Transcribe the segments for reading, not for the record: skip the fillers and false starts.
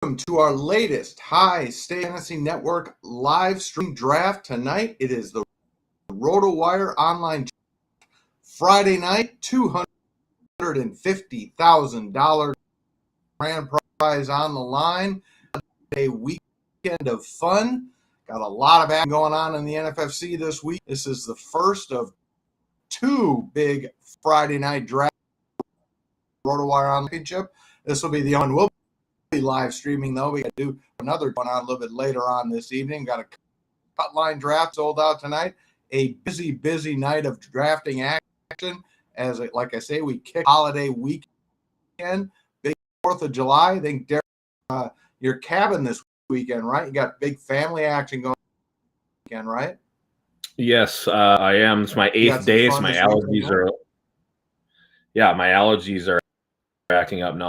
To our latest High State Fantasy Network live stream draft tonight. It is the RotoWire Online Friday night $250,000 grand prize on the line. A weekend of fun. Got a lot of action going on in the NFFC this week. This is the first of two big Friday night draft RotoWire Online Championship. This will be the one. We'll be live streaming though. We got to do another one on a little bit later on this evening. Got a cut line draft sold out tonight. A busy night of drafting action. As like I say, we kick holiday weekend. Big 4th of July. I think Darik, your cabin this weekend, right? You got big family action going weekend, right? Yes, I am. It's my 8th day, so my allergies are acting up now.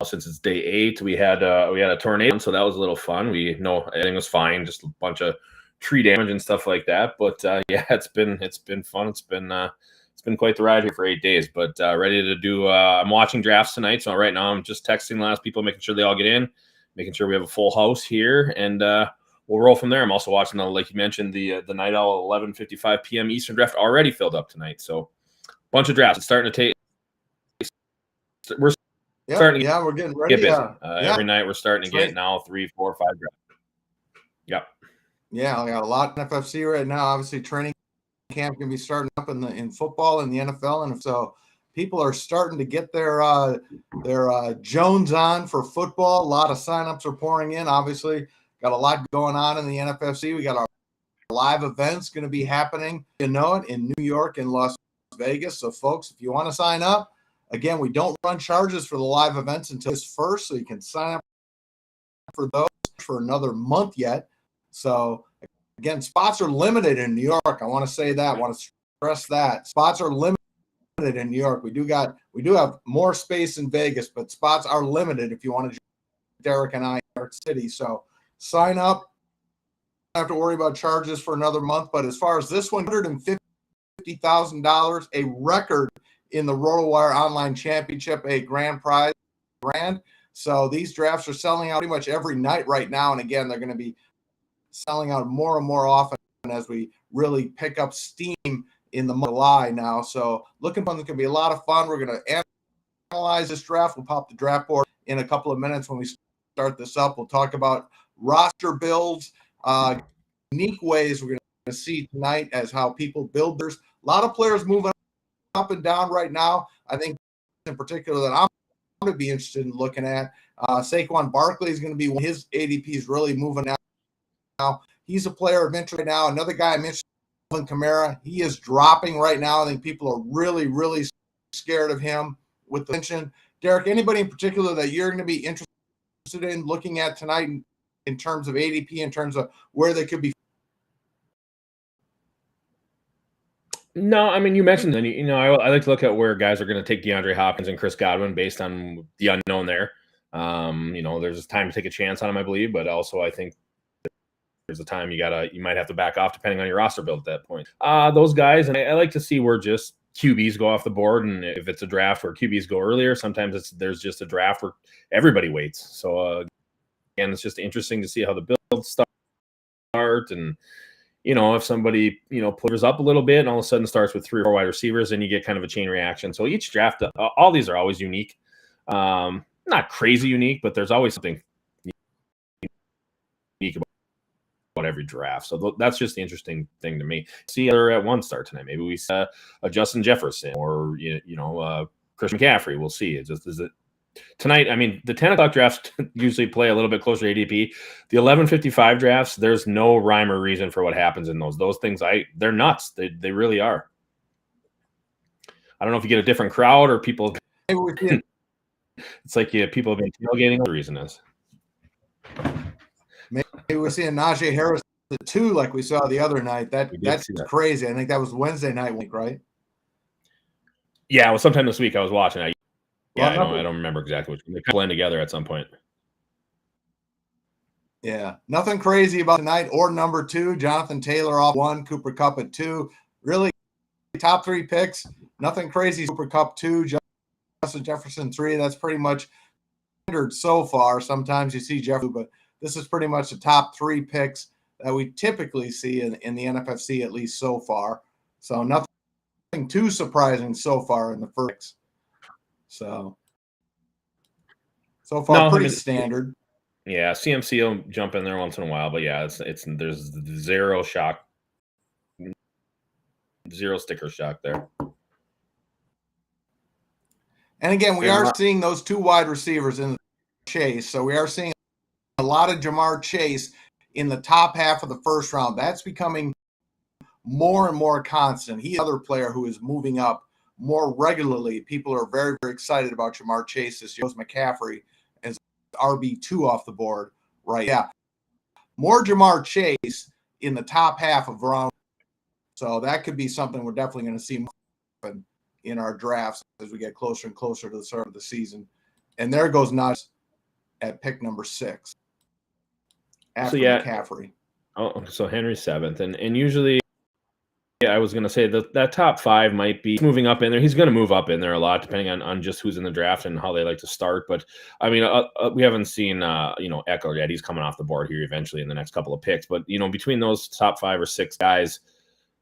Since it's day 8, we had a tornado, so that was a little fun. We know everything was fine, just a bunch of tree damage and stuff like that. But yeah, it's been fun. It's been quite the ride here for 8 days. But ready to do. I'm watching drafts tonight, so right now I'm just texting the last people, making sure they all get in, making sure we have a full house here, and we'll roll from there. I'm also watching, like you mentioned, the Night Owl 11:55 p.m. Eastern draft already filled up tonight. So a bunch of drafts. It's starting to take. We're getting ready. Get busy. Every night we're starting to get now 3, 4, 5 drafts. Yep. Yeah, I got a lot of NFFC right now. Obviously, training camp can be starting up in football and the NFL, and so people are starting to get their Jones on for football. A lot of signups are pouring in. Obviously, got a lot going on in the NFFC. We got our live events going to be happening, in New York and Las Vegas. So, folks, if you want to sign up. Again, we don't run charges for the live events until this first, so you can sign up for those for another month yet. So, again, spots are limited in New York. I want to say that. I want to stress that. Spots are limited in New York. We do have more space in Vegas, but spots are limited if you want to join Darik and I in New York City. So, sign up. Don't have to worry about charges for another month. But as far as this one, $150,000, a record in the RotoWire Online Championship, a grand prize. So these drafts are selling out pretty much every night right now. And again, they're going to be selling out more and more often as we really pick up steam in the month of July now. So looking for, it's going to be a lot of fun. We're going to analyze this draft. We'll pop the draft board in a couple of minutes when we start this up. We'll talk about roster builds, unique ways we're going to see tonight as how people build theirs. A lot of players moving up and down right now. I think in particular that I'm going to be interested in looking at. Saquon Barkley is going to be one. His ADP is really moving now. He's a player of interest right now. Another guy I mentioned, Alvin Kamara, he is dropping right now. I think people are really scared of him with the mention. Darik, anybody in particular that you're going to be interested in looking at tonight in terms of ADP, in terms of where they could be? No, I mean, you mentioned, and I like to look at where guys are going to take DeAndre Hopkins and Chris Godwin based on the unknown there. There's time to take a chance on him, I believe, but also I think there's a time you might have to back off depending on your roster build at that point. Those guys, and I like to see where just QBs go off the board, and if it's a draft where QBs go earlier, sometimes there's just a draft where everybody waits. So again, it's just interesting to see how the builds start, and if somebody, pulls up a little bit and all of a sudden starts with 3 or 4 wide receivers, then you get kind of a chain reaction. So each draft, all these are always unique. Not crazy unique, but there's always something unique about every draft. So that's just the interesting thing to me. See other at one start tonight. Maybe we see a Justin Jefferson or, Christian McCaffrey. We'll see. Is it tonight? I mean, the 10 o'clock drafts usually play a little bit closer to ADP. The 11:55 drafts, there's no rhyme or reason for what happens in those. Those things, they're nuts. They really are. I don't know if you get a different crowd or people. It's like people have been tailgating. What the reason is. Maybe we're seeing Najee Harris at 2 like we saw the other night. That's crazy. I think that was Wednesday night week, right? Yeah, it was sometime this week I was watching. I don't remember exactly which one. They kind of blend together at some point. Yeah, nothing crazy about tonight or number 2. Jonathan Taylor off 1, Cooper Kupp at 2. Really, top 3 picks. Nothing crazy. Cooper Kupp 2, Justin Jefferson 3. That's pretty much standard so far. Sometimes you see Jeffrey, but this is pretty much the top 3 picks that we typically see in the NFFC, at least so far. So nothing too surprising so far in the first. So far, pretty standard. Yeah, CMC will jump in there once in a while, but yeah, there's zero sticker shock there. And again, we are seeing those 2 wide receivers in the chase. So we are seeing a lot of Jamar Chase in the top half of the first round. That's becoming more and more constant. He's another player who is moving up more regularly. People are very, very excited about Jamar Chase this year. McCaffrey as RB2 off the board, right? Yeah. More Jamar Chase in the top half of round. So that could be something we're definitely going to see more in our drafts as we get closer and closer to the start of the season. And there goes Nuts at pick number 6 after McCaffrey. Oh, so Henry's 7th. And usually, I was going to say that top 5 might be moving up in there. He's going to move up in there a lot, depending on just who's in the draft and how they like to start. But, I mean, we haven't seen, Eckler yet. He's coming off the board here eventually in the next couple of picks. But, between those top 5 or 6 guys,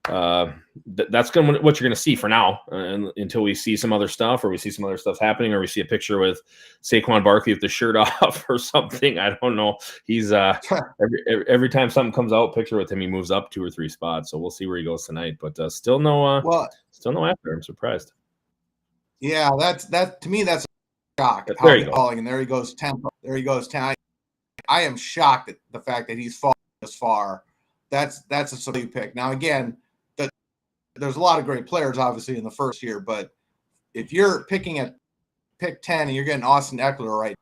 that's what you're going to see for now, until we see some other stuff, or we see some other stuff happening, or we see a picture with Saquon Barkley with the shirt off or something. I don't know. He's every time something comes out, picture with him, he moves up 2 or 3 spots. So we'll see where he goes tonight. But still no after. I'm surprised. Yeah, to me that's a shock. There you go. Calling, and there he goes 10. There he goes 10. I am shocked at the fact that he's fallen this far. That's a silly pick. Now again, there's a lot of great players, obviously, in the first year, but if you're picking at pick 10 and you're getting Austin Eckler, right,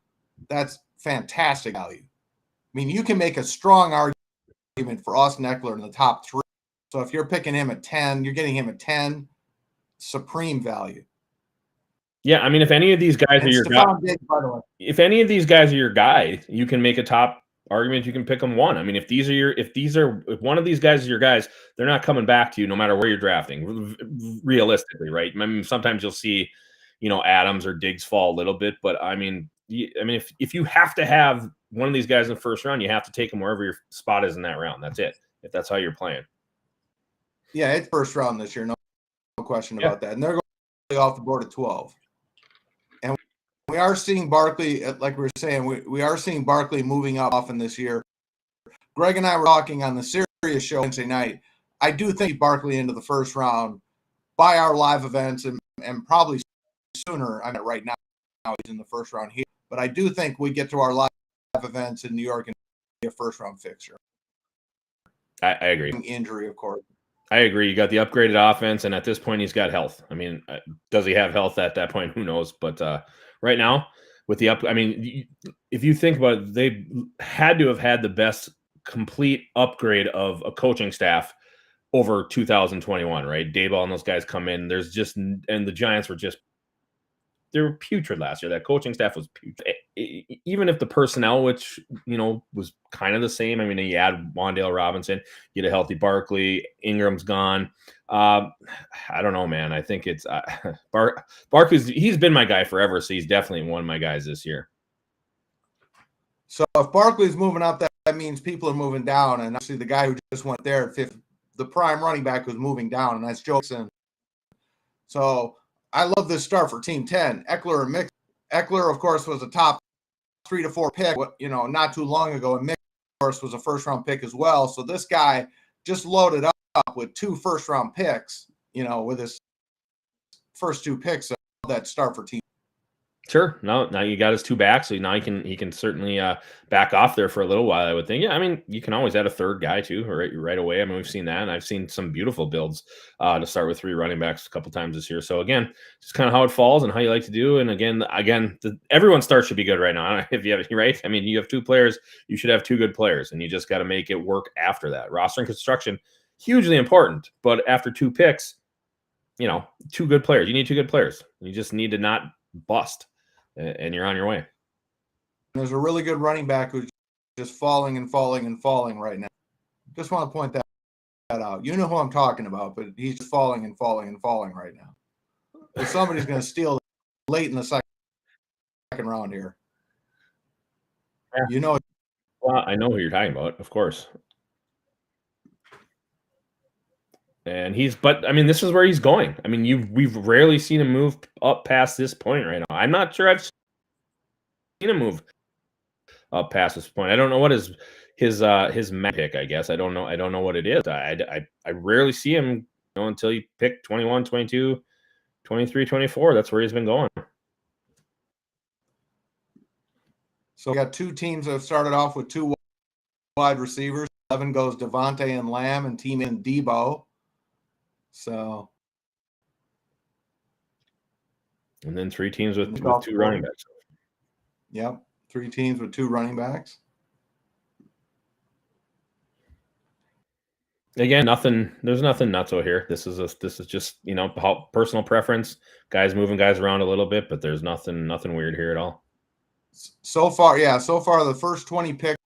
that's fantastic value. I mean, you can make a strong argument for Austin Eckler in the top 3. So if you're picking him at 10, you're getting him at 10, supreme value. Yeah, I mean, if any of these guys are your guy, if any of these guys are your guy, you can make a top argument. You can pick them 1. I mean, if one of these guys is your guys, they're not coming back to you no matter where you're drafting, realistically, right? I mean, sometimes you'll see, Adams or Diggs fall a little bit, but I mean, if you have to have one of these guys in the first round, you have to take them wherever your spot is in that round. That's it. If that's how you're playing. Yeah, it's first round this year, no question about that. And they're going off the board at 12. And we are seeing Barkley, like we were saying, we are seeing Barkley moving up often this year. Greg and I were talking on the Sirius show Wednesday night. I do think Barkley into the first round by our live events and probably sooner. I mean, right now he's in the first round here. But I do think we get to our live events in New York and be a first round fixture. I agree. Injury, of course. I agree. You got the upgraded offense, and at this point, he's got health. I mean, does he have health at that point? Who knows? But right now, with the if you think about it, they had to have had the best complete upgrade of a coaching staff over 2021, right? Dayball and those guys come in. And the Giants were they were putrid last year. That coaching staff was putrid. Even if the personnel, which, was kind of the same. I mean, you add Wan'Dale Robinson, you get a healthy Barkley, Ingram's gone. I don't know, man. I think it's Barkley's. He's been my guy forever, so he's definitely one of my guys this year. So if Barkley's moving up, that means people are moving down. And actually the guy who just went there at 5th, the prime running back was moving down, and that's Johnson. So I love this start for Team 10. Eckler and Mix. Eckler, of course, was a top 3 to 4 pick, not too long ago. And Mix, of course, was a first-round pick as well. So this guy just loaded up with 2 first-round picks, with his first 2 picks of that start for Team. Sure. Now you got his 2 backs, so now he can certainly back off there for a little while, I would think. Yeah, I mean, you can always add a 3rd guy too, right away. I mean, we've seen that, and I've seen some beautiful builds to start with 3 running backs a couple times this year. So again, just kind of how it falls and how you like to do. And again, everyone's start should be good right now. If you have, right? I mean, you have 2 players, you should have 2 good players, and you just got to make it work after that. Roster and construction, hugely important, but after 2 picks, 2 good players. You need 2 good players. You just need to not bust. And you're on your way. There's a really good running back who's just falling and falling and falling right now. Just want to point that out. You know who I'm talking about, but he's just falling and falling and falling right now. So somebody's going to steal late in the second round here. Yeah. You know, Well, I know who you're talking about, of course. And but I mean, this is where he's going. I mean, we've rarely seen him move up past this point right now. I'm not sure I've seen him move up past this point. I don't know what his map pick, I guess. I don't know what it is. I rarely see him, until you pick 21, 22, 23, 24. That's where he's been going. So we got two teams that have started off with two wide receivers. 11 goes Devontae and Lamb, and team in Debo. So, and then three teams with two running backs. Yep, three teams with two running backs. Again, there's nothing nutso here. This is just, personal preference. Guys moving guys around a little bit, but there's nothing weird here at all. So far, the first 20 picks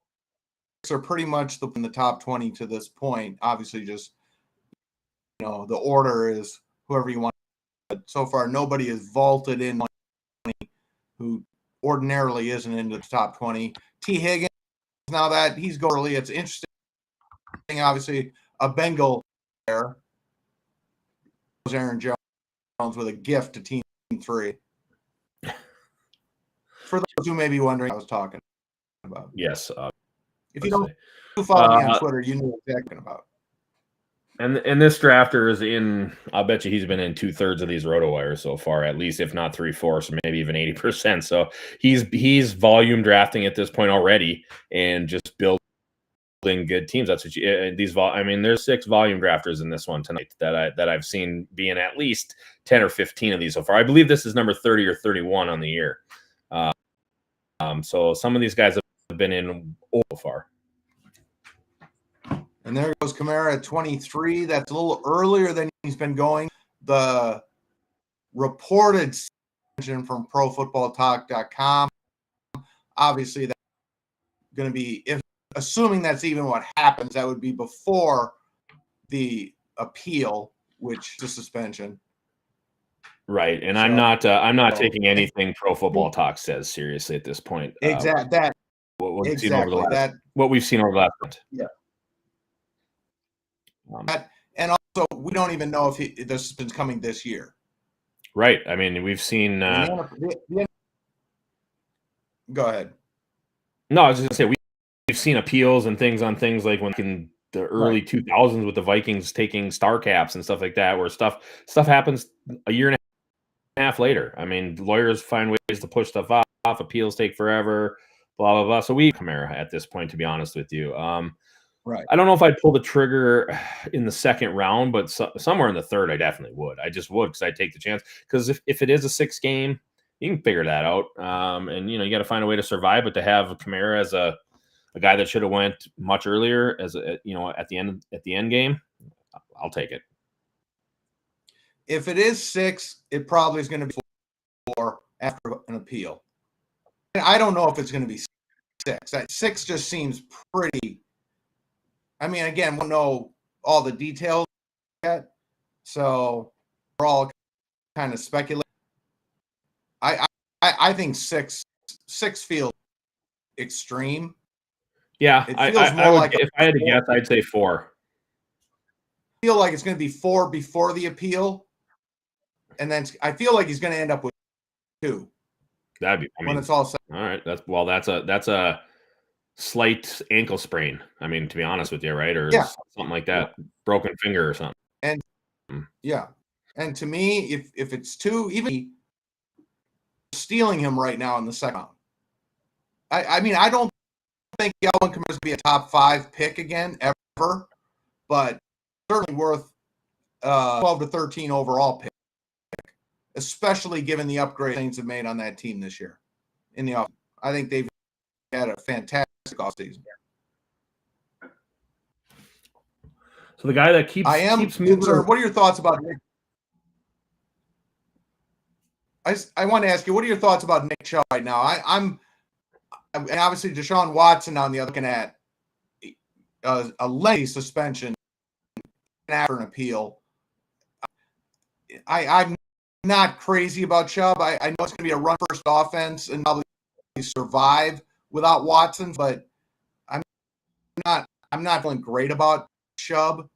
are pretty much in the top 20 to this point. Obviously, just, the order is whoever you want. But so far, nobody has vaulted in 20 who ordinarily isn't into the top 20. T. Higgins, now that he's going early, it's interesting. Obviously, a Bengal there. Aaron Jones with a gift to team 3. For those who may be wondering, I was talking about. Yes. If you don't follow me on Twitter, you know what I'm talking about. And this drafter is in. I'll bet you he's been in 2/3 of these RotoWires so far, at least, if not 3/4, maybe even 80%. So he's volume drafting at this point already, and just building good teams. That's what there's 6 volume drafters in this one tonight that I've seen being at least 10 or 15 of these so far. I believe this is number 30 or 31 on the year. So some of these guys have been in so far. And there goes Kamara at 23. That's a little earlier than he's been going. The reported from ProFootballTalk.com. Obviously, that's going to be, assuming that's even what happens, that would be before the appeal, which is suspension. Right, and so, I'm not taking anything Pro Football Talk says seriously at this point. Exactly. What we've seen over the last month. Yeah. And also, we don't even know if this has been coming this year. Right. I mean, we've seen. Go ahead. No, I was just gonna say we've seen appeals and things like when in the early 2000s with the Vikings taking star caps and stuff like that, where stuff happens a year and a half later. I mean, lawyers find ways to push stuff off. Appeals take forever. Blah blah blah. So Kamara at this point, to be honest with you. Right. I don't know if I'd pull the trigger in the second round, but somewhere in the third, I definitely would. I just would, because I'd take the chance. Because if it is a 6 game, you can figure that out. And you got to find a way to survive. But to have Kamara as a guy that should have went much earlier, as at the end game, I'll take it. If it is 6, it probably is going to be 4 after an appeal. I don't know if it's going to be 6. That 6 just seems pretty. I mean, again, we don't know all the details yet, so we're all kind of speculating. I think 6 feels extreme. Yeah, it feels more like if I had to guess, I'd say 4. I feel like it's going to be 4 before the appeal, and then I feel like he's going to end up with 2. That'd be when it's all set. All right, that's a slight ankle sprain. I mean, to be honest with you, right? Or something like that, broken finger or something. And and to me, if it's 2, even stealing him right now in the second round. I mean, I don't think Alvin Kamara is going to be a top 5 pick again ever, but certainly worth 12 to 13 overall pick, especially given the upgrade Saints have made on that team this year in the offense. I think they've had a fantastic offseason. So the guy that keeps moving. Concerned. What are your thoughts about Nick? I want to ask you, what are your thoughts about Nick Chubb right now? I'm and obviously Deshaun Watson on the other, looking at a lengthy suspension after an appeal. I'm not crazy about Chubb. I know it's going to be a run-first offense and probably survive without Watson, but I'm not feeling great about Chubb.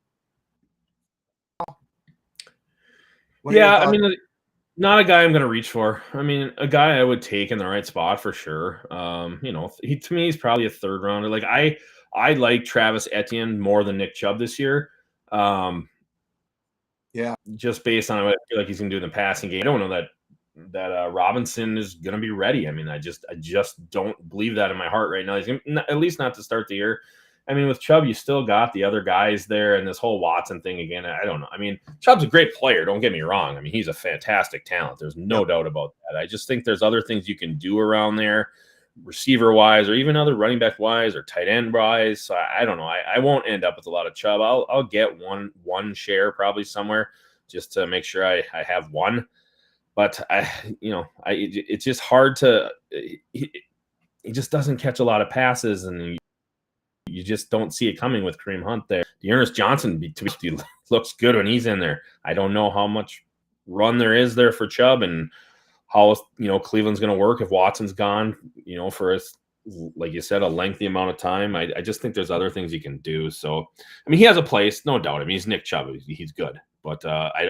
Yeah, I mean, not a guy I'm going to reach for. I mean, a guy I would take in the right spot for sure. To me, he's probably a third rounder. Like I like Travis Etienne more than Nick Chubb this year. Just based on what I feel like he's going to do in the passing game. I don't know that Robinson is going to be ready. I mean, I just don't believe that in my heart right now. He's at least not to start the year. I mean, with Chubb, you still got the other guys there, and this whole Watson thing again. I don't know. I mean, Chubb's a great player. Don't get me wrong. I mean, he's a fantastic talent. There's no doubt about that. I just think there's other things you can do around there, receiver wise, or even other running back wise, or tight end wise. So I don't know. I won't end up with a lot of Chubb. I'll get one share probably somewhere just to make sure I have one. But it's just hard to. He just doesn't catch a lot of passes, and you just don't see it coming with Kareem Hunt there. Dearness Johnson looks good when he's in there. I don't know how much run there is there for Chubb and how Cleveland's going to work if Watson's gone. For like you said, a lengthy amount of time. I just think there's other things you can do. So I mean, he has a place, no doubt. I mean, he's Nick Chubb. He's good, but I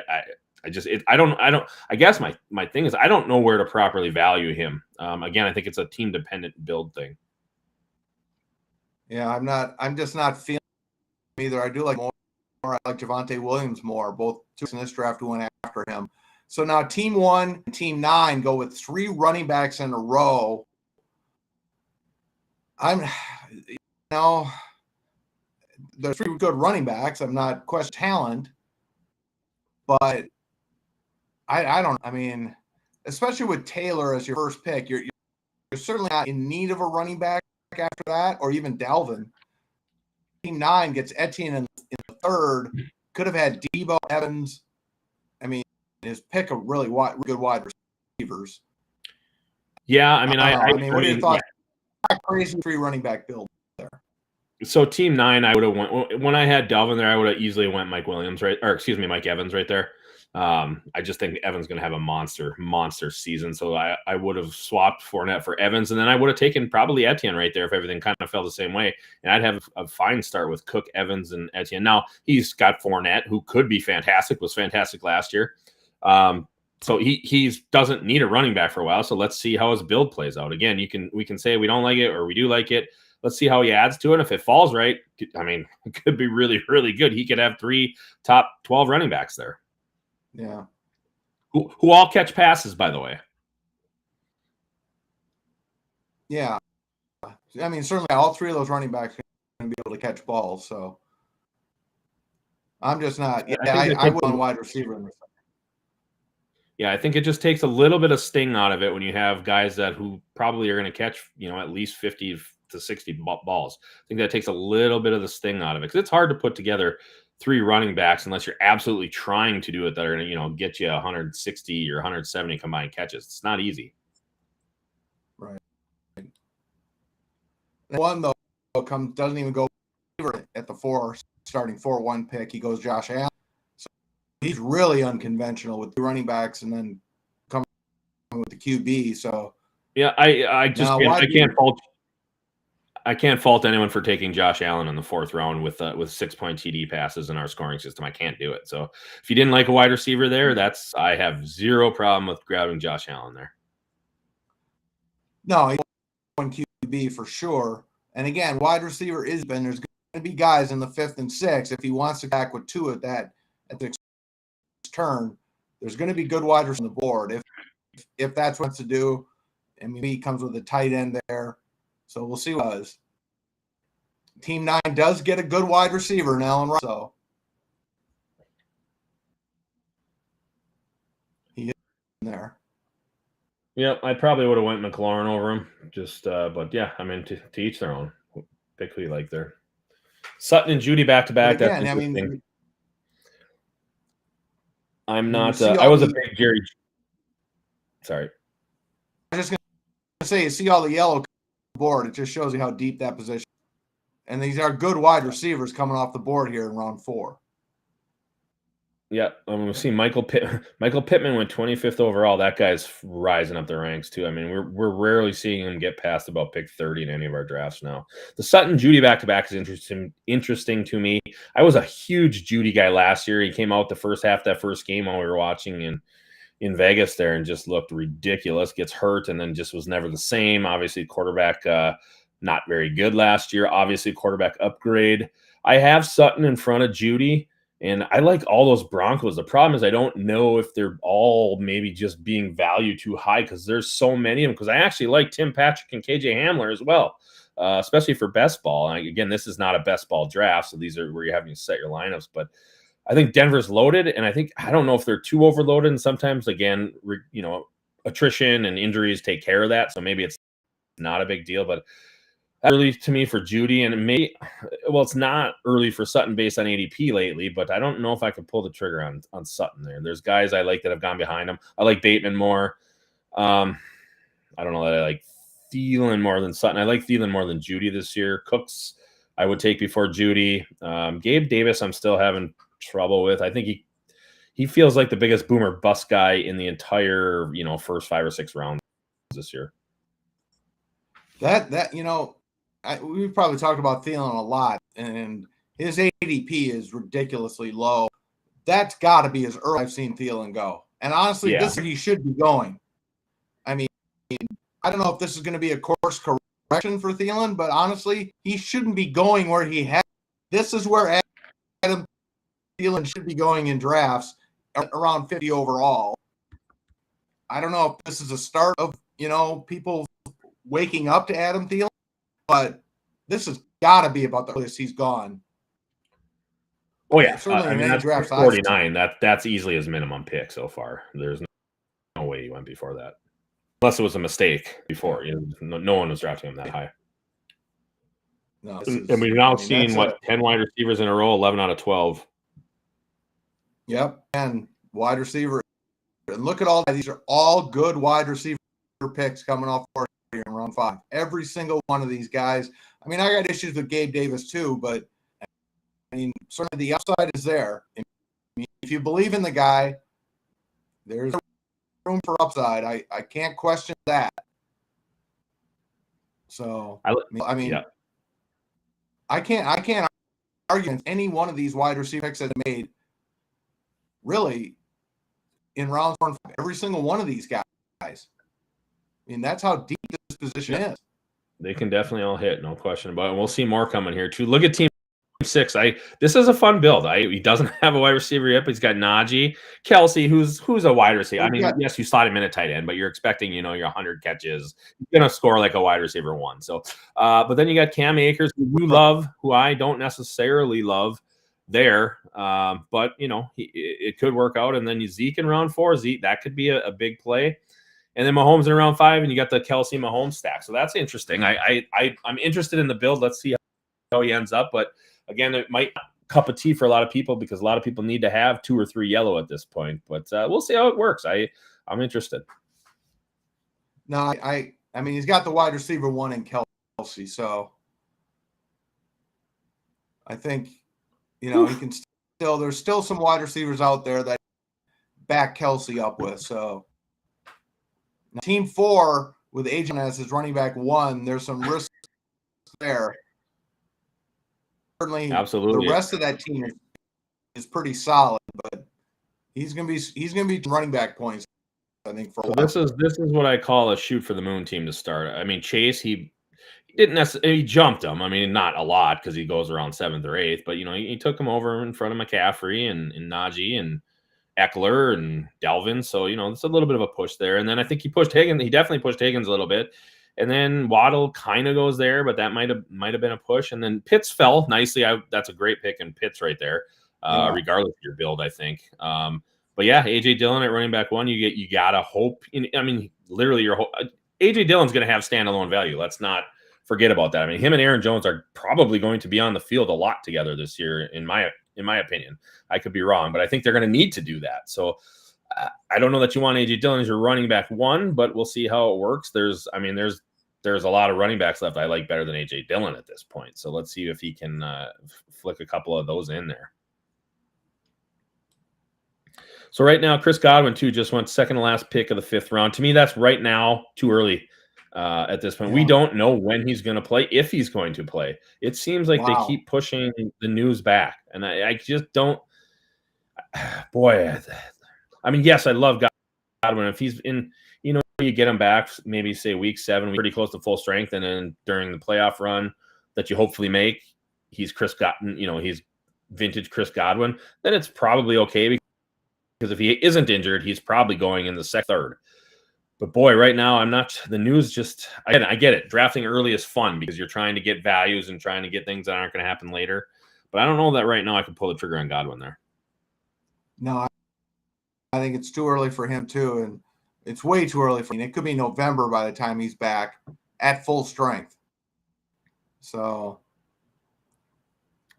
guess my thing is I don't know where to properly value him. Again, I think it's a team dependent build thing. Yeah, I'm just not feeling either. I do like more. I like Javonte Williams more. Both two in this draft who went after him. So now team 1 and team 9 go with 3 running backs in a row. There's 3 good running backs. I'm not questioning talent, but I don't. I mean, especially with Taylor as your first pick, you're certainly not in need of a running back after that, or even Dalvin. Team 9 gets Etienne in the third. Could have had Debo, Evans. I mean, his pick of really good wide receivers. Yeah, I mean, what are your thoughts? Yeah. Crazy 3 running back build there. So team 9, I would have went when I had Dalvin there. I would have easily went Mike Evans right there. I just think Evans going to have a monster season. So I would have swapped Fournette for Evans, and then I would have taken probably Etienne right there if everything kind of fell the same way. And I'd have a fine start with Cook, Evans, and Etienne. Now he's got Fournette, who could be fantastic, was fantastic last year. So he doesn't need a running back for a while. So let's see how his build plays out. Again, we can say we don't like it or we do like it. Let's see how he adds to it. If it falls right, I mean, it could be really, really good. He could have 3 top 12 running backs there. Yeah. Who all catch passes, by the way. Yeah. I mean, certainly all 3 of those running backs are going to be able to catch balls. So I'm just not. Yeah, I would on wide receiver in the second. Yeah, I think it just takes a little bit of sting out of it when you have guys who probably are going to catch, at least 50 to 60 balls. I think that takes a little bit of the sting out of it because it's hard to put together 3 running backs unless you're absolutely trying to do it that are going to, get you 160 or 170 combined catches. It's not easy. Right. One though doesn't even go at the starting 4-1 pick. He goes Josh Allen. So he's really unconventional with 2 running backs and then coming with the QB. So yeah, I can't fault anyone for taking Josh Allen in the 4th round with 6-point TD passes in our scoring system. I can't do it. So if you didn't like a wide receiver there, I have zero problem with grabbing Josh Allen there. No, he's one QB for sure. And again, wide receiver there's going to be guys in the 5th and 6th. If he wants to back with 2 at the turn, there's going to be good wide receivers on the board. If that's what he wants to do, I mean, he comes with a tight end there. So we'll see what does. Team 9 does get a good wide receiver now, and so he is in there. Yep, I probably would have went McLaurin over him. But yeah, I mean, to each their own. Pick who you like there. Sutton and Judy back to back. Again, I mean, I'm not. I was a big Jerry. Sorry. I was just gonna say, you see all the yellow board. It just shows you how deep that position. And these are good wide receivers coming off the board here in round 4. Yeah, we've seen Michael Pittman went 25th overall. That guy's rising up the ranks too. I mean, we're rarely seeing him get past about pick 30 in any of our drafts now. The Sutton Judy back-to-back is interesting to me. I was a huge Judy guy last year. He came out the first half that first game while we were watching in Vegas there and just looked ridiculous. Gets hurt and then just was never the same. Obviously, quarterback not very good last year. Obviously, quarterback upgrade. I have Sutton in front of Judy. And I like all those Broncos. The problem is I don't know if they're all maybe just being valued too high because there's so many of them. Because I actually like Tim Patrick and KJ Hamler as well, especially for best ball. And again, this is not a best ball draft, so these are where you're having to set your lineups. But I think Denver's loaded, and I don't know if they're too overloaded. And sometimes, again, attrition and injuries take care of that. So maybe it's not a big deal, but early to me for Judy, and it's not early for Sutton based on ADP lately, but I don't know if I could pull the trigger on Sutton there. There's guys I like that have gone behind him. I like Bateman more. I don't know that I like Thielen more than Sutton. I like Thielen more than Judy this year. Cooks I would take before Judy. Gabe Davis I'm still having trouble with. I think he feels like the biggest boomer bust guy in the entire first 5 or 6 rounds this year. We've probably talked about Thielen a lot, and his ADP is ridiculously low. That's got to be as early I've seen Thielen go. And honestly, This is where he should be going. I mean, I don't know if this is going to be a course correction for Thielen, but honestly, he shouldn't be going where he had. This is where Adam Thielen should be going in drafts around 50 overall. I don't know if this is a start of, people waking up to Adam Thielen, but this has got to be about the earliest he's gone. Oh yeah, certainly that's draft 49. That's easily his minimum pick so far. There's no way he went before that, unless it was a mistake before. No one was drafting him that high. No, and we've now seen 10 wide receivers in a row, 11 out of 12. Yep, and wide receiver. And look at all that; these are all good wide receiver picks coming off in round 5. Every single one of these guys. I mean, I got issues with Gabe Davis too, but I mean, certainly the upside is there. If you believe in the guy, there's room for upside. I can't question that. So I mean, I can't argue against any one of these wide receiver picks that are made. Really, in round 4 and 5, every single one of these guys. I mean, that's how deep this position is. They can definitely all hit, no question about it. And we'll see more coming here too. Look at Team 6. This is a fun build. He doesn't have a wide receiver yet, but he's got Najee, Kelsey, who's a wide receiver. I mean, yes, you slot him in a tight end, but you're expecting, your 100 catches. You're gonna score like a wide receiver 1. So, but then you got Cam Akers, who you love, who I don't necessarily love there. But it could work out. And then Zeke in round 4. Zeke, that could be a big play. And then Mahomes in round 5, and you got the Kelsey Mahomes stack. So that's interesting. I'm interested in the build. Let's see how he ends up. But again, it might cup of tea for a lot of people because a lot of people need to have 2 or 3 yellow at this point. But we'll see how it works. I'm interested. No, I mean, he's got the wide receiver 1 in Kelsey. So I think, he can still, there's still some wide receivers out there that back Kelsey up with. So Team 4 with AJ as his running back 1, there's some risks there. Certainly, absolutely. The rest of that team is pretty solid, but he's gonna be running back points, I think. For a while. This is what I call a shoot for the moon team to start. I mean, Chase, he didn't necessarily, he jumped him. I mean, not a lot because he goes around 7th or 8th, but he took him over in front of McCaffrey and Najee and Eckler and Dalvin. So, it's a little bit of a push there. And then I think he pushed Higgins. He definitely pushed Higgins a little bit. And then Waddle kind of goes there, but that might have been a push. And then Pitts fell nicely. That's a great pick in Pitts right there, regardless of your build, I think. But yeah, AJ Dillon at running back 1, you gotta hope. Literally, AJ Dillon's going to have standalone value. Let's not forget about that. I mean, him and Aaron Jones are probably going to be on the field a lot together this year, in my opinion. I could be wrong, but I think they're going to need to do that. So I don't know that you want AJ Dillon as your running back 1, but we'll see how it works. There's a lot of running backs left I like better than AJ Dillon at this point. So let's see if he can flick a couple of those in there. So right now, Chris Godwin, too, just went second to last pick of the 5th round. To me, that's right now too early at this point. Yeah. We don't know when he's going to play, if he's going to play. It seems like they Wow. keep pushing the news back. And I just don't – boy, I mean, yes, I love Godwin. If he's in – you get him back maybe, say, week 7, pretty close to full strength, and then during the playoff run that you hopefully make, he's he's vintage Chris Godwin, then it's probably okay because if he isn't injured, he's probably going in the second, third. But boy, right now, I'm not. The news just. I get it. Drafting early is fun because you're trying to get values and trying to get things that aren't going to happen later. But I don't know that right now I can pull the trigger on Godwin there. No, I think it's too early for him too, and it's way too early for him. It could be November by the time he's back at full strength. So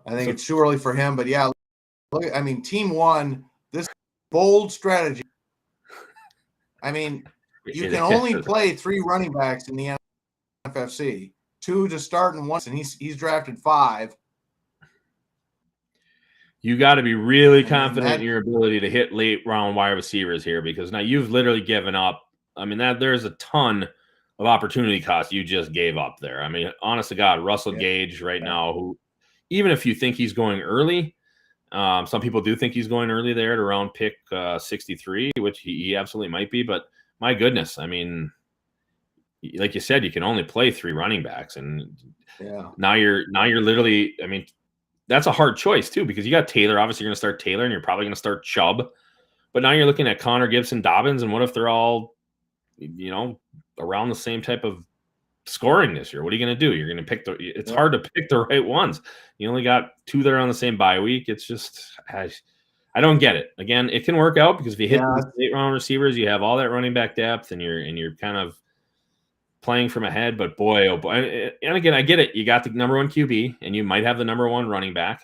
I think it's too early for him. But yeah, look, I mean, Team 1, this bold strategy. I mean, you can only play 3 running backs in the NFFC, 2 to start and 1, and he's drafted 5. You got to be really confident in your ability to hit late round wide receivers here, because now you've literally given up. I mean, there's a ton of opportunity cost you just gave up there. I mean, honest to God, Russell Gage right now, who, even if you think he's going early, some people do think he's going early there at around pick 63, which he absolutely might be. But my goodness, I mean, like you said, you can only play 3 running backs, and now you're literally. I mean, that's a hard choice too, because you got Taylor. Obviously, you're going to start Taylor, and you're probably going to start Chubb. But now you're looking at Connor, Gibson, Dobbins, and what if they're all, around the same type of scoring this year? What are you going to do? You're going to pick it's hard to pick the right ones. You only got 2 that are on the same bye week. It's just, I don't get it. Again, it can work out because if you hit the late round receivers, you have all that running back depth, and you're kind of playing from ahead. But boy, oh boy, and again, I get it. You got the number 1 QB, and you might have the number 1 running back.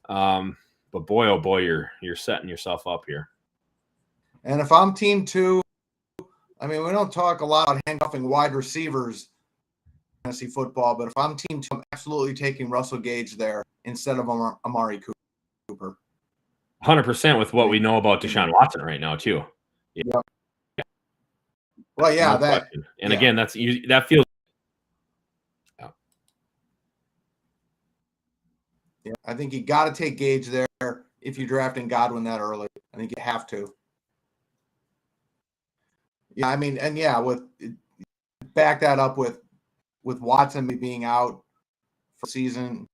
But boy, oh boy, you're setting yourself up here. And if I'm Team 2, I mean, we don't talk a lot about handcuffing wide receivers in fantasy football, but if I'm Team 2, I'm absolutely taking Russell Gage there instead of Amari Cooper. 100% with what we know about Deshaun Watson right now, too. Yeah. Well, yeah, no that. Question. And again, that feels. Yeah, I think you got to take Gage there if you're drafting Godwin that early. I think you have to. Yeah, I mean, and with back that up with Watson being out for the season,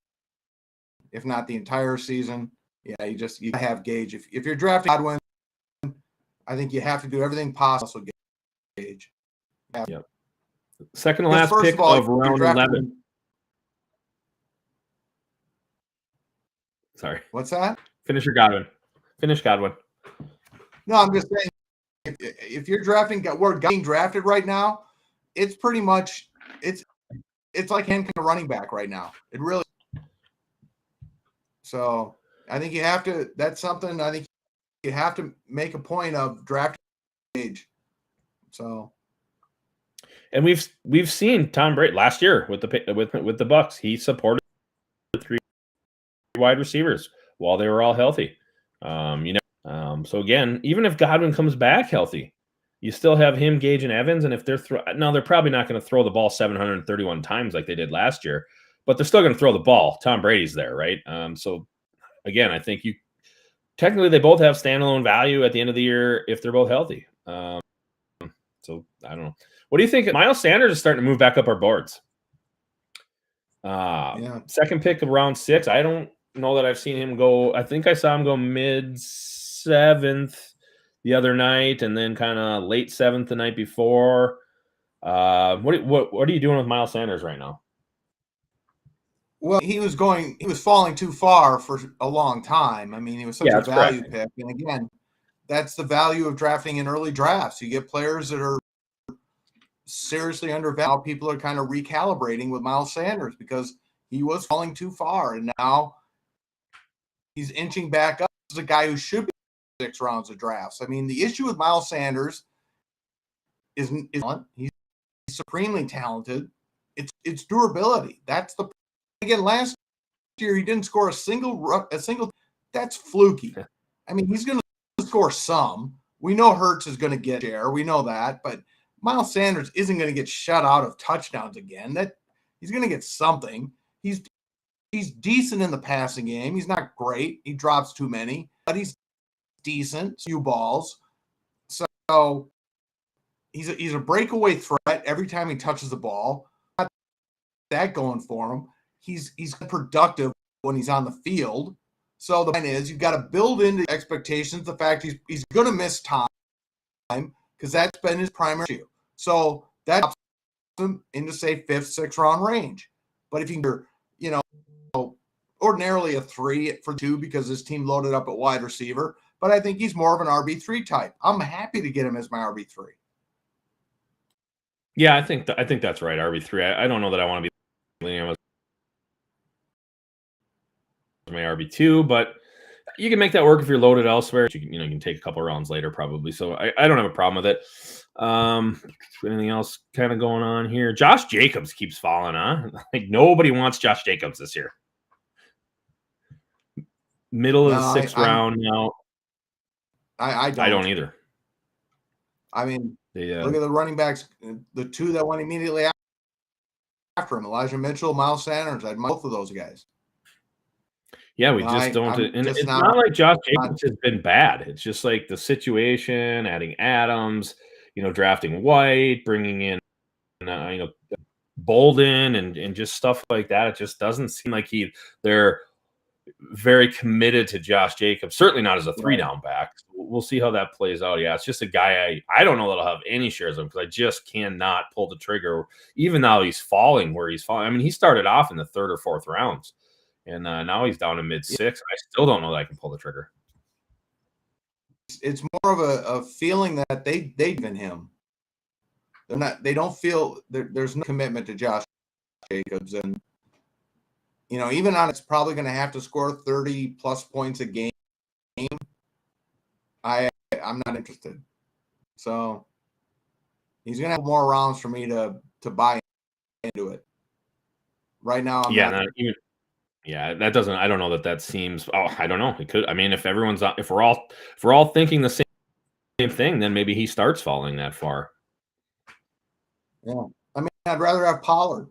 if not the entire season. Yeah, you have Gage. If you're drafting Godwin, I think you have to do everything possible. Gage. Yeah. Yep. Second to last pick of round 11. Sorry. What's that? Finish Godwin. No, I'm just saying, if you're drafting, we're getting drafted right now, it's pretty much it's like handcuffing a running back right now. It really. So I think you have to. That's something I think you have to make a point of drafting Gage. So. And we've seen Tom Brady last year with the Bucs. He supported 3 wide receivers while they were all healthy. So again, even if Godwin comes back healthy, you still have him, Gage, and Evans. And if they're they're probably not going to throw the ball 731 times like they did last year, but they're still going to throw the ball. Tom Brady's there, right? So again, I think technically they both have standalone value at the end of the year if they're both healthy. So I don't know. What do you think? Miles Sanders is starting to move back up our boards. Second pick of round 6. I don't know that I've seen him go. I think I saw him go mid 7th the other night, and then kind of late 7th the night before. What are you doing with Miles Sanders right now? Well, he was falling too far for a long time. I mean, he was such a value pick. And again, that's the value of drafting in early drafts. You get players that are seriously undervalued. People are kind of recalibrating with Miles Sanders because he was falling too far, and now he's inching back up. This is a guy who should be 6 rounds of drafts. I mean, the issue with Miles Sanders is he's supremely talented. It's durability. That's the again. Last year he didn't score a single. That's fluky. I mean, he's going to score some. We know Hurts is going to get share. We know that, but Miles Sanders isn't going to get shut out of touchdowns again. That he's going to get something. He's decent in the passing game. He's not great. He drops too many, but he's decent. Few balls. So he's a breakaway threat every time he touches the ball. Got that going for him. He's productive when he's on the field. So the point is, you've got to build into expectations the fact he's going to miss time because that's been his primary issue. So that drops him into, say, 5th, 6th round range. But if you're, ordinarily a 3 for 2 because his team loaded up at wide receiver, but I think he's more of an RB3 type. I'm happy to get him as my RB3. Yeah, I think that's right. RB3. I don't know that I want to be leaning him my RB2, but you can make that work if you're loaded elsewhere. You can take a couple rounds later probably. So I don't have a problem with it. Anything else kind of going on here? Josh Jacobs keeps falling, huh? Like nobody wants Josh Jacobs this year. Middle of the 6th round now. I don't either. I mean, look at the running backs, the 2 that went immediately after him, Elijah Mitchell, Miles Sanders. I'd both of those guys. Yeah, we just don't. And it's not like Josh Jacobs has been bad. It's just like the situation, adding Adams, drafting White, bringing in, Bolden and just stuff like that. It just doesn't seem like they're very committed to Josh Jacobs. Certainly not as a 3-down back. We'll see how that plays out. Yeah, it's just a guy I don't know that I'll have any shares of because I just cannot pull the trigger, even though he's falling where he's falling. I mean, he started off in the 3rd or 4th rounds. And now he's down in mid-6. I still don't know that I can pull the trigger. It's more of a feeling that they given him. They don't feel there's no commitment to Josh Jacobs, and even on it's probably going to have to score 30 plus points a game. I'm not interested. So he's going to have more rounds for me to buy into it. Right now, Yeah, that doesn't. I don't know that seems. Oh, I don't know. It could. I mean, if we're all thinking the same thing, then maybe he starts falling that far. Yeah, I mean, I'd rather have Pollard.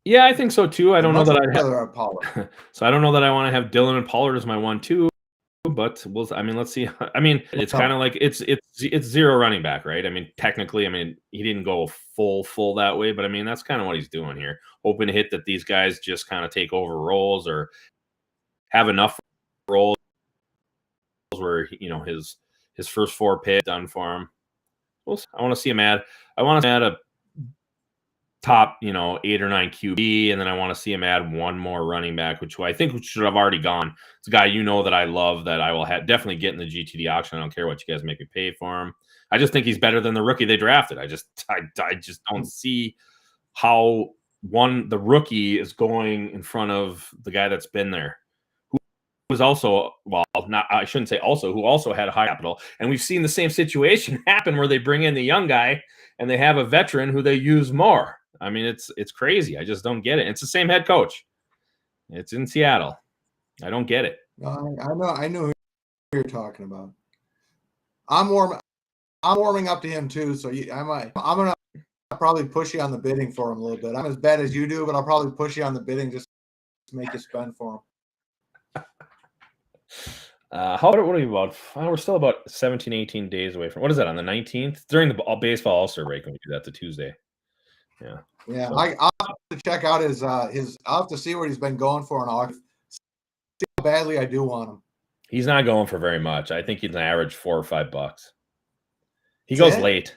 Yeah, I think so too. I don't know that I'd rather have Pollard. So I don't know that I want to have Dillon and Pollard as my 1-2. But let's see. I mean, it's kind of like it's 0 running back, right? I mean, technically, he didn't go full that way, but I mean, that's kind of what he's doing here, hoping to hit that these guys just kind of take over roles or have enough roles where his first 4 picks done for him. I want to see him add a top 8 or 9 QB, and then I want to see him add one more running back, which I think should have already gone. It's a guy that I love that I will definitely get in the GTD auction. I don't care what you guys make me pay for him. I just think he's better than the rookie they drafted. I just don't see how the rookie is going in front of the guy that's been there, who was also who also had a high capital. And we've seen the same situation happen where they bring in the young guy and they have a veteran who they use more. I mean, it's crazy. I just don't get it. It's the same head coach. It's in Seattle. I don't get it. I know who you're talking about. I'm warming up to him too. So I'm gonna probably push you on the bidding for him a little bit. I'm as bad as you do, but I'll probably push you on the bidding just to make you spend for him. What are we about? We're still about 17, 18 days away from. What is that on the 19th? During the baseball All-Star break when we do that the Tuesday. Yeah. Yeah, so. I'll have to check out his. I'll have to see what he's been going for in August. See how badly I do want him. He's not going for very much. I think he's an average $4 or $5. He goes late.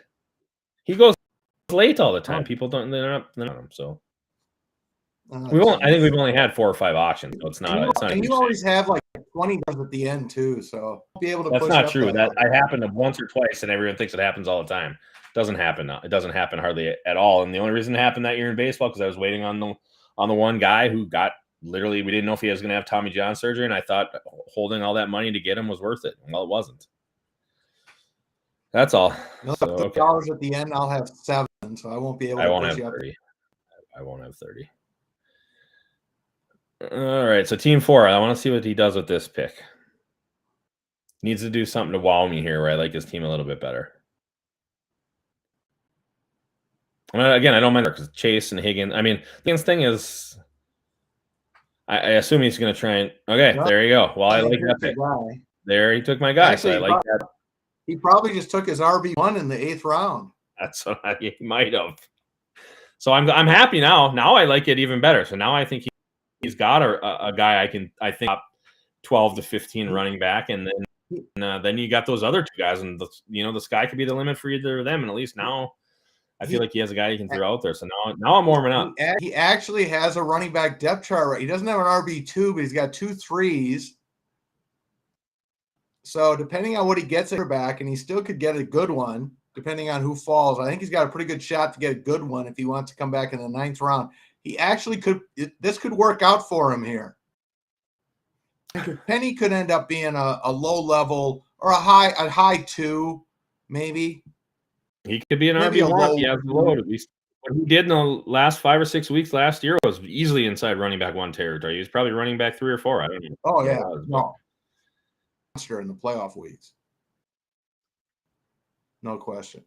He goes late all the time. People don't. They're not on him. So I think we've only had 4 or 5 auctions, so it's not. And you always have like 20 at the end too, so I'll be able to. That's not true. That happened once or twice, and everyone thinks it happens all the time. Doesn't happen. It doesn't happen hardly at all. And the only reason it happened that year in baseball because I was waiting on the one guy who got literally. We didn't know if he was going to have Tommy John surgery, and I thought holding all that money to get him was worth it. Well, it wasn't. That's all. $50 at the end. I'll have 7, so I won't be able. I won't have 30. I won't have 30. All right. So team 4. I want to see what he does with this pick. Needs to do something to wow me here where I like his team a little bit better. I mean, again, I don't mind because Chase and Higgins. I mean, Higgins thing is, I assume he's going to try and. Okay, Well, there you go. Well, I like that pick. There, he took my guy, Actually, so I like that. He probably just took his RB1 in the 8th round. That's what he might have. So I'm happy now. Now I like it even better. So now I think he's got a guy I think top 12 to 15 running back, and then you got those other two guys, and the sky could be the limit for either of them. And at least now, I feel like he has a guy he can throw out there. So now I'm warming up. He actually has a running back depth chart. Right? He doesn't have an RB2, but he's got 2 3s. So depending on what he gets at back, and he still could get a good one, depending on who falls. I think he's got a pretty good shot to get a good one if he wants to come back in the 9th round. He actually could. This could work out for him here. Penny could end up being a low level or a high 2, maybe. He could be an RB1. He has the load at least. What he did in the last 5 or 6 weeks last year was easily inside running back 1 territory. He was probably running back 3 or 4. I don't know. Oh yeah, no. In the playoff weeks, no question.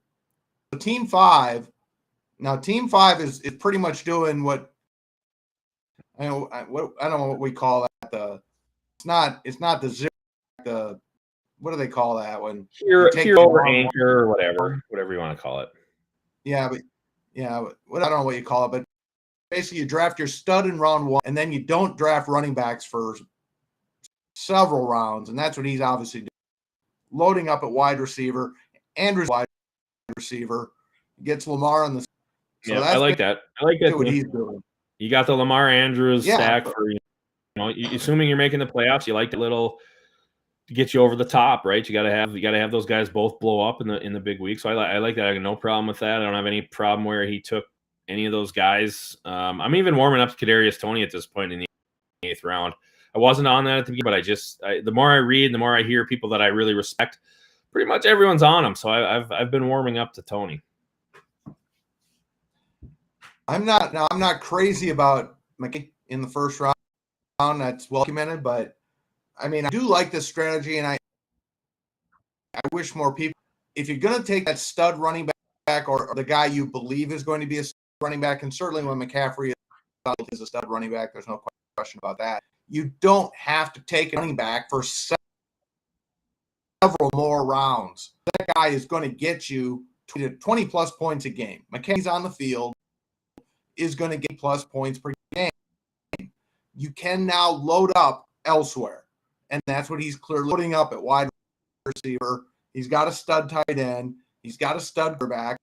So Team 5. Now, Team 5 is pretty much doing what I don't know what we call that. It's not the zero. What do they call that when hero over anchor or whatever you want to call it. Yeah, but I don't know what you call it, but basically you draft your stud in round 1, and then you don't draft running backs for several rounds, and that's what he's obviously doing. Loading up at wide receiver, Andrews wide receiver, gets Lamar on the. So yeah, I like that. I like that. What he's doing. You got the Lamar Andrews stack for assuming you're making the playoffs. You like the little to get you over the top, right? You got to have those guys both blow up in the big week. So I like that. I got no problem with that. I don't have any problem where he took any of those guys. I'm even warming up to Kadarius Toney at this point in the 8th round. I wasn't on that at the beginning, but the more I read, the more I hear people that I really respect, pretty much everyone's on him. So I've been warming up to Toney. I'm not crazy about McKay in the 1st round. That's well documented, but I mean, I do like this strategy, and I wish more people, if you're going to take that stud running back or the guy you believe is going to be a running back, and certainly when McCaffrey is a stud running back, there's no question about that. You don't have to take a running back for several more rounds. That guy is going to get you 20-plus points a game. McKay's on the field, is going to get plus points per game. You can now load up elsewhere, and that's what he's clearly loading up at wide receiver. He's got a stud tight end. He's got a stud quarterback.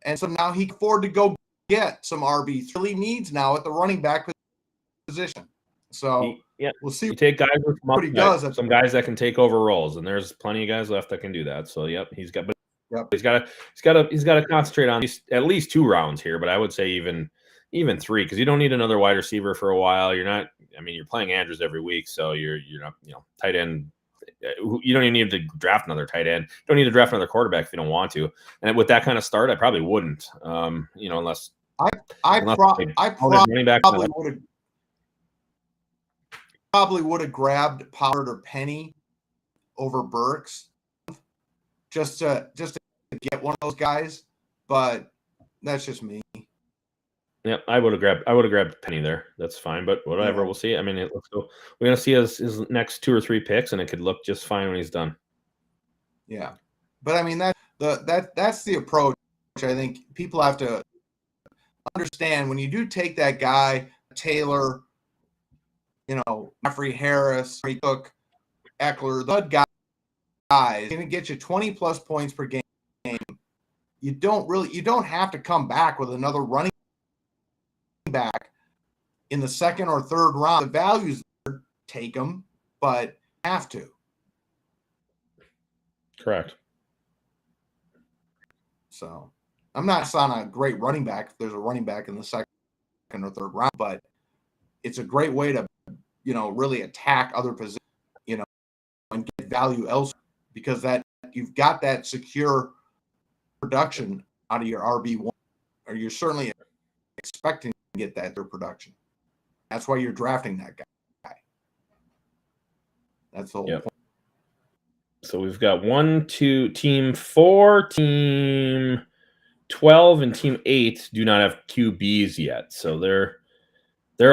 And so now he can afford to go get some RB3 he needs now at the running back position. So we'll see. You take guys with what he does. Some guys that can take over roles, and there's plenty of guys left that can do that. So he's got to concentrate on at least 2 rounds here. But I would say even 3, because you don't need another wide receiver for a while. You're not. I mean, you're playing Andrews every week, so you're not. Tight end. You don't even need to draft another tight end. You don't need to draft another quarterback if you don't want to. And with that kind of start, I probably wouldn't. Unless I probably would have grabbed Pollard or Penny over Burks just to get one of those guys, but that's just me. Yeah, I would have grabbed Penny there. That's fine, but whatever. Yeah. We'll see. I mean, let's go. We're gonna see his next 2 or 3 picks, and it could look just fine when he's done. Yeah, but I mean that's the approach. I think people have to understand when you do take that guy Taylor, Jeffrey Harris, Cook, Eckler, the guys going to get you 20-plus points per game. You don't have to come back with another running back in the 2nd or 3rd round. The values there, take them, but have to. Correct. So I'm not on a great running back if there's a running back in the 2nd or 3rd round, but it's a great way to really attack other positions, and get value elsewhere, because that you've got that secure production out of your RB1, or you're certainly expecting to get that through production. That's why you're drafting that guy. That's the whole point. So we've got team 4, team 12, and team 8 do not have QBs yet. So they're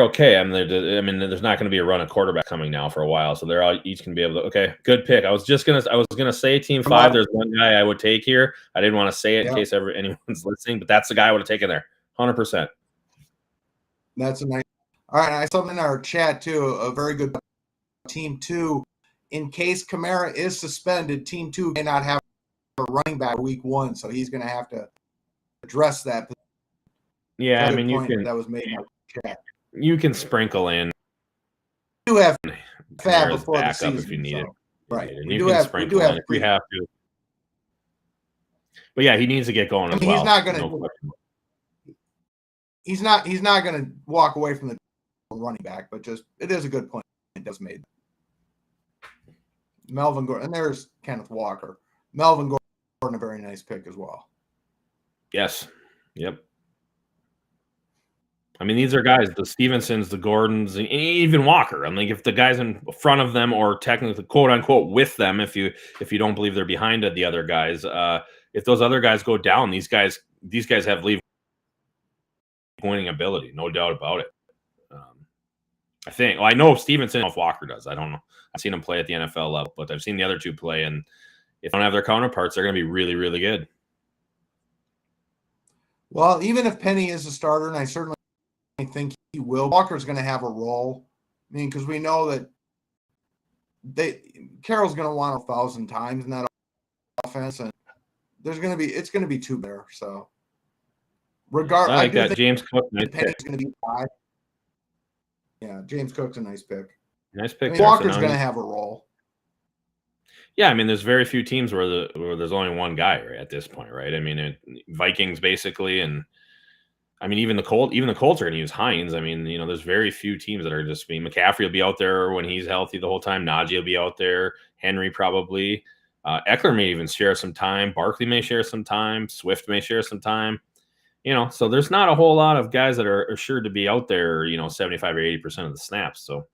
okay. I mean, there's not going to be a run of quarterback coming now for a while, so they're all each going to be able to. Okay, good pick. I was gonna say team 5. There's one guy I would take here. I didn't want to say it in case anyone's listening, but that's the guy I would have taken there, 100%. That's a nice. All right, I saw in our chat too. A very good team 2. In case Kamara is suspended, team 2 may not have a running back week 1, so he's going to have to address that. Yeah, I mean, you can. That was made in our chat. You can sprinkle in. You have Fab before the backup season, if you need it. Right. And you can sprinkle in if you have to. But yeah, he needs to get going as well. He's not going to. He's not going to walk away from the running back, but just it is a good point. It does made. Melvin Gordon, and there's Kenneth Walker. Melvin Gordon, a very nice pick as well. Yes. Yep. I mean, these are guys, the Stevensons, the Gordons, and even Walker. I mean, if the guys in front of them, or technically, quote unquote, with them, if you don't believe they're behind the other guys, if those other guys go down, these guys have leave winning ability, no doubt about it. I think. Well, I know Stevenson, if Walker does. I don't know. I've seen him play at the NFL level, but I've seen the other two play, and if they don't have their counterparts, they're going to be really, really good. Well, even if Penny is a starter, and I certainly think he will, Walker's going to have a role. I mean, because we know that Carroll's going to want 1,000 times in that offense, and it's going to be 2 there. So, I like that. James Cook, Penny's going to be 5. Yeah, James Cook's a nice pick. Nice pick. I mean, Walker's going to have a role. Yeah, I mean, there's very few teams where there's only one guy right, at this point, right? I mean, Vikings basically, and I mean, even the Colts are going to use Hines. I mean, there's very few teams that are just being. McCaffrey will be out there when he's healthy the whole time. Najee will be out there. Henry probably. Eckler may even share some time. Barkley may share some time. Swift may share some time. So there's not a whole lot of guys that are assured to be out there, 75 or 80% of the snaps. So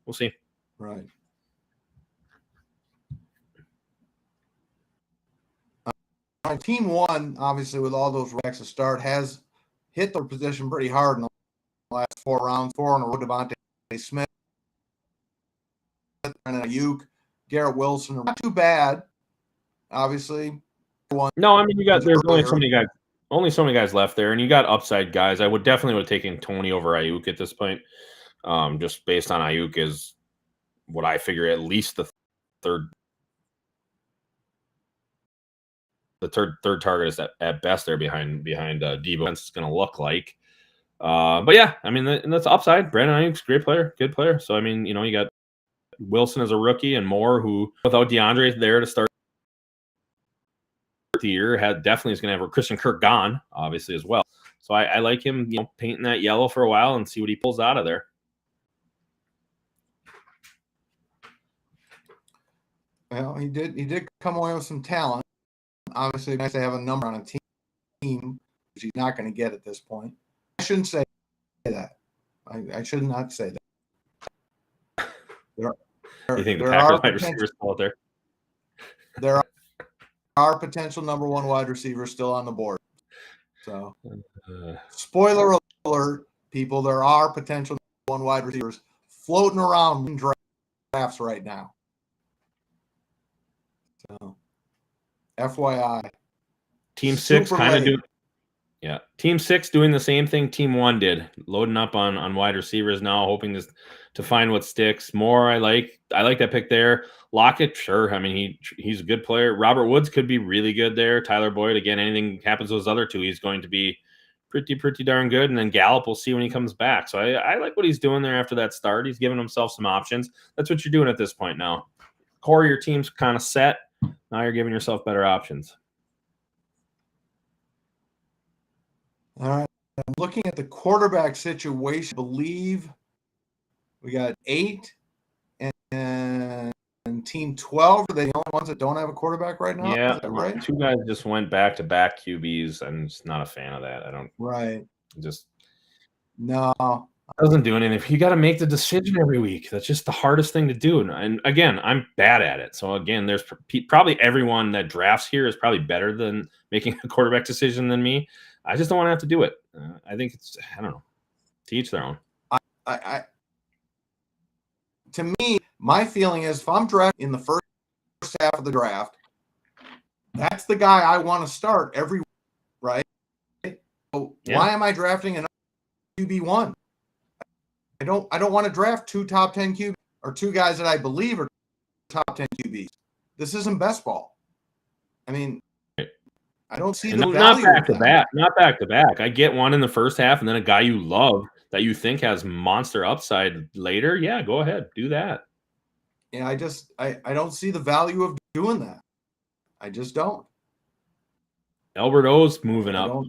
we'll see. Right. Team 1, obviously, with all those racks to start, has hit their position pretty hard in the last 4 rounds. 4 on a row. Devontae Smith, and Ayuk, Garrett Wilson are not too bad. Obviously, no, I mean there's only so many guys left there, and you got upside guys. I would definitely have taken Tony over Ayuk at this point, just based on Ayuk is what I figure at least the third target is at best there behind Debo. It's going to look like, but yeah, I mean, and that's upside. Brandon Ayuk's a great player, good player. So I mean, you got Wilson as a rookie and Moore, who without DeAndre there to start the year, definitely is going to have Christian Kirk gone, obviously, as well. So I like him, painting that yellow for a while and see what he pulls out of there. Well, he did come away with some talent. Obviously, nice to have a number on a team, which he's not going to get at this point. I shouldn't say that. I should not say that. You think the Packers wide receivers out there? There are potential number 1 wide receivers still on the board. So, spoiler alert, people, there are potential number 1 wide receivers floating around in drafts right now. So, FYI. Team 6 kind of doing. Yeah, Team 6 doing the same thing Team 1 did, loading up on wide receivers now, hoping to find what sticks. More, I like that pick there. Lockett, sure. I mean, he's a good player. Robert Woods could be really good there. Tyler Boyd, again, anything happens with those other two, he's going to be pretty darn good. And then Gallup, we'll see when he comes back. So I like what he's doing there after that start. He's giving himself some options. That's what you're doing at this point now. Core of your team's kind of set. Now you're giving yourself better options. All right. I'm looking at the quarterback situation. I believe we got 8 and Team 12. Are they the only ones that don't have a quarterback right now? Yeah, is that right? 2 guys just went back-to-back QBs. I'm just not a fan of that. I don't. Right. Just. No. Doesn't do anything. You got to make the decision every week. That's just the hardest thing to do. And again, I'm bad at it. So again, there's probably everyone that drafts here is probably better than making a quarterback decision than me. I just don't want to have to do it. I think I don't know. To each their own. To me, my feeling is if I'm drafting in the first half of the draft, that's the guy I want to start every week, right? So why am I drafting an QB1? I don't want to draft 2 top 10 QBs or 2 guys that I believe are top 10 QBs. This isn't best ball. I mean, I don't see the value. Not back to back. Not back to back. I get one in the first half, and then a guy you love that you think has monster upside later. Yeah, go ahead, do that. Yeah, I don't see the value of doing that. I just don't. Albert O's moving up.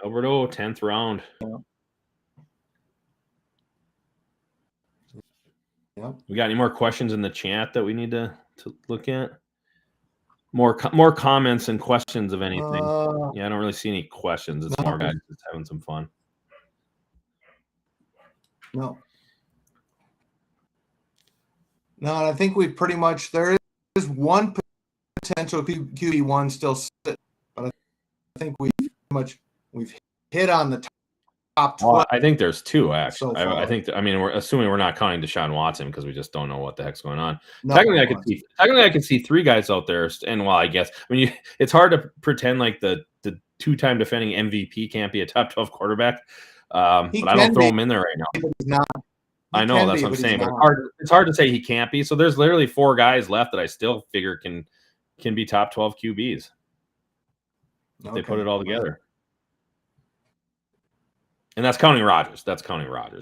Albert O, 10th round. Yeah. We got any more questions in the chat that we need to look at? More comments and questions of anything. Yeah, I don't really see any questions. It's more guys just having some fun. No, I think we pretty much, there is one potential QB1 still sit, but I think we've hit on the top 12. Well, I think there's 2 actually. So I think we're assuming we're not counting Deshaun Watson because we just don't know what the heck's going on. Technically, I could see 3 guys out there, and I guess it's hard to pretend like the 2-time defending MVP can't be a top 12 quarterback. But I don't throw him in there right now. He's not. I know that's what I'm saying, but it's hard to say he can't be. So there's literally 4 guys left that I still figure can be top 12 QBs. If they put it all together. And that's counting Rodgers.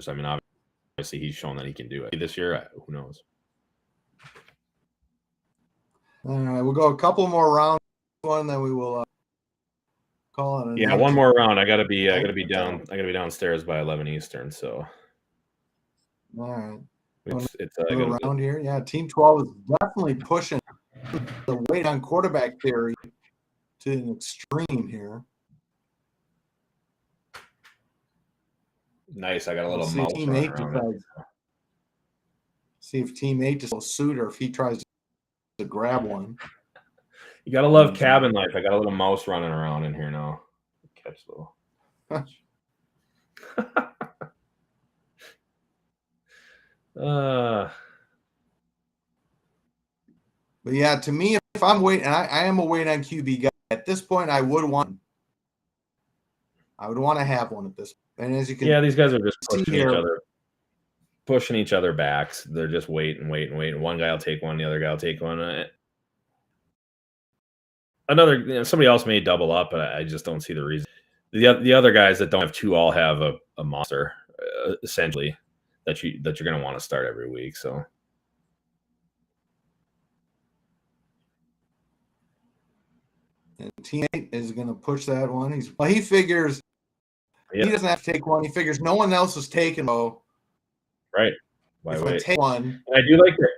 I mean, obviously he's shown that he can do it this year. Who knows? All right, we'll go a couple more rounds. Then we will call it. Yeah, one more round. I gotta be downstairs by 11 Eastern. So. All right. It's around here. Yeah, Team 12 is definitely pushing the weight on quarterback theory to an extreme here. Nice. I got a little mouse around. See if Team 8 just will suit or if he tries to grab one. You gotta love cabin life. I got a little mouse running around in here now. Catch the But yeah, to me, if I'm waiting, and I am a wait on QB guy at this point, I would want to have one at this point. And as you can, these guys are just pushing each other backs. They're just waiting. One guy will take one, the other guy will take one. Somebody else may double up, but I just don't see the reason. The other guys that don't have 2 all have a monster essentially that you're going to want to start every week. So. And Team 8 is going to push that one. He figures he doesn't have to take one. He figures no one else is taking one. Right. Why wait? Take one. I do like that.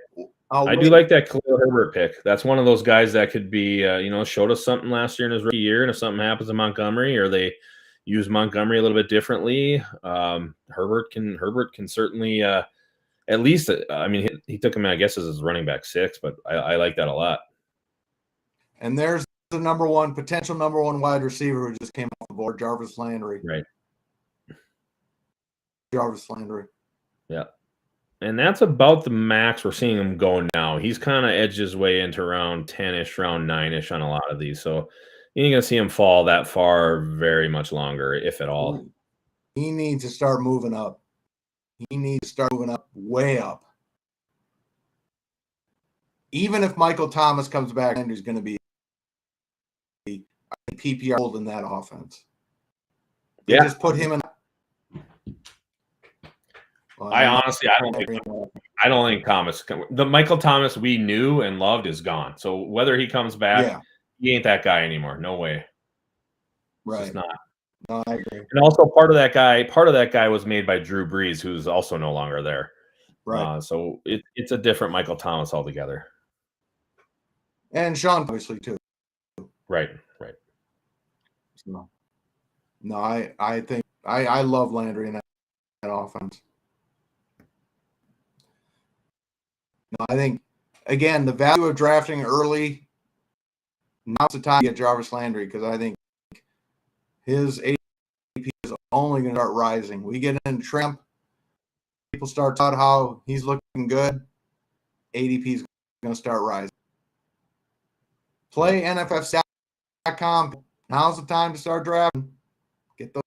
I do like that Khalil Herbert pick. That's one of those guys that could be, showed us something last year in his rookie year, and if something happens in Montgomery or they use Montgomery a little bit differently, Herbert can certainly at least. He took him, I guess, as his running back 6, but I like that a lot. And there's the potential number one wide receiver who just came off the board, Jarvis Landry. Right. Jarvis Landry. Yeah. And that's about the max we're seeing him going now. He's kind of edged his way into round 10-ish, round 9-ish on a lot of these. So you ain't going to see him fall that far very much longer, if at all. He needs to start moving up. Way up. Even if Michael Thomas comes back, Landry's going to be PPR holding that offense. They just put him in. I don't think Thomas. The Michael Thomas we knew and loved is gone. So whether he comes back, he ain't that guy anymore. No way. Right. It's not. No, I agree. And also part of that guy was made by Drew Brees, who's also no longer there. Right. So it's a different Michael Thomas altogether. And Sean obviously too. Right. No, I think I love Landry in that offense. I think, again, the value of drafting early, now's the time to get Jarvis Landry, because I think his ADP is only going to start rising. We get in Trump, people start talking how he's looking good, ADP is going to start rising. Play NFFC.com. Now's the time to start drafting. Get those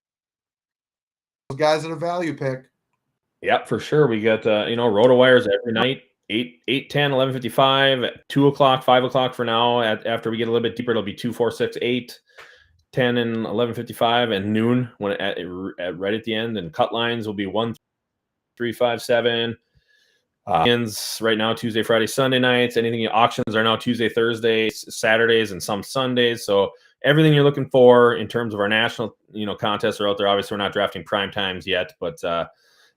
guys at a value pick. Yep, for sure. We got RotoWires every night, 8, 10, 11:55, at 2 o'clock, 5 o'clock for now. After we get a little bit deeper, it'll be 2, 4, 6, 8, 10, and 11:55, and noon right at the end. And cut lines will be 1, 3, 5, 7. Right now, Tuesday, Friday, Sunday nights. Anything auctions are now Tuesday, Thursday, Saturdays, and some Sundays. So everything you're looking for in terms of our national contests are out there. Obviously, we're not drafting prime times yet, but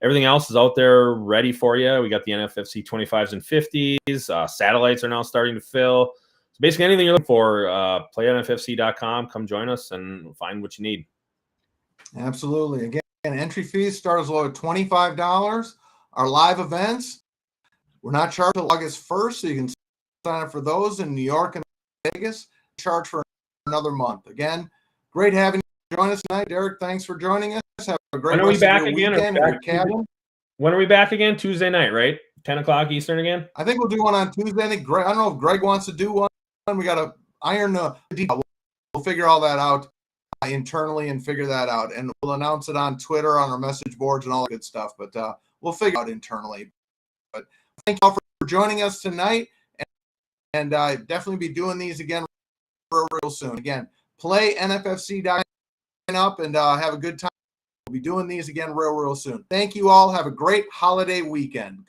everything else is out there ready for you. We got the NFFC 25s and 50s. Satellites are now starting to fill. So basically anything you're looking for, playnffc.com. Come join us and find what you need. Absolutely. Again, entry fees start as low as $25. Our live events, we're not charged until August 1st, so you can sign up for those in New York and Vegas. Charge for another month. Again, great having you join us tonight. Derek, thanks for joining us. Have a great When are we rest back of your again? weekend with your cabin. When are we back again? Tuesday night, right? 10 o'clock Eastern again? I think we'll do one on Tuesday. I think I don't know if Greg wants to do one. We got to iron the detail. We'll figure all that out internally and figure that out. And we'll announce it on Twitter, on our message boards, and all that good stuff. But we'll figure it out internally. But thank you all for joining us tonight. And definitely be doing these again real soon. Again, play NFFC.com up and have a good time. We'll be doing these again real soon. Thank you all. Have a great holiday weekend. Good night.